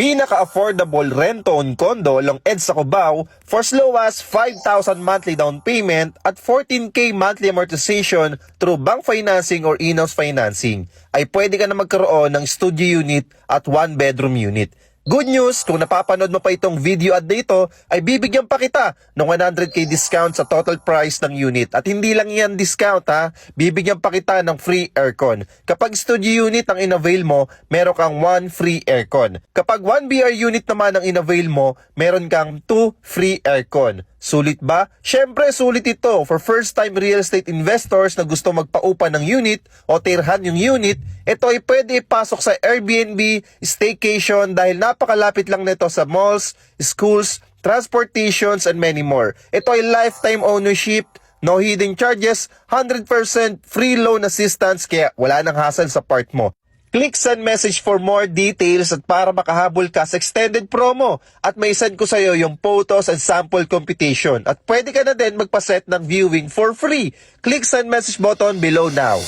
pinaka-affordable rent-to-own condo along EDSA Cubao for as low as 5,000 monthly down payment at 14K monthly amortization through bank financing or in-house financing ay pwede ka na magkaroon ng studio unit at one-bedroom unit. Good news, kung napapanood mo pa itong video ad na ito, ay bibigyan pa kita ng 100k discount sa total price ng unit. At hindi lang yan discount ha, bibigyan pa kita ng free aircon. Kapag studio unit ang in-avail mo, meron kang 1 free aircon. Kapag 1 BR unit naman ang in-avail mo, meron kang 2 free aircon. Sulit ba? Syempre sulit ito for first-time real estate investors na gusto magpaupa ng unit o tirhan yung unit. Ito ay pwede ipasok sa Airbnb, staycation dahil napakalapit lang nito sa malls, schools, transportations, and many more. Ito ay lifetime ownership, no hidden charges, 100% free loan assistance kaya wala nang hassle sa part mo. Click send message for more details at para makahabol ka sa extended promo at may send ko sa iyo yung photos and sample computation at pwede ka na din magpaset ng viewing for free. Click send message button below now.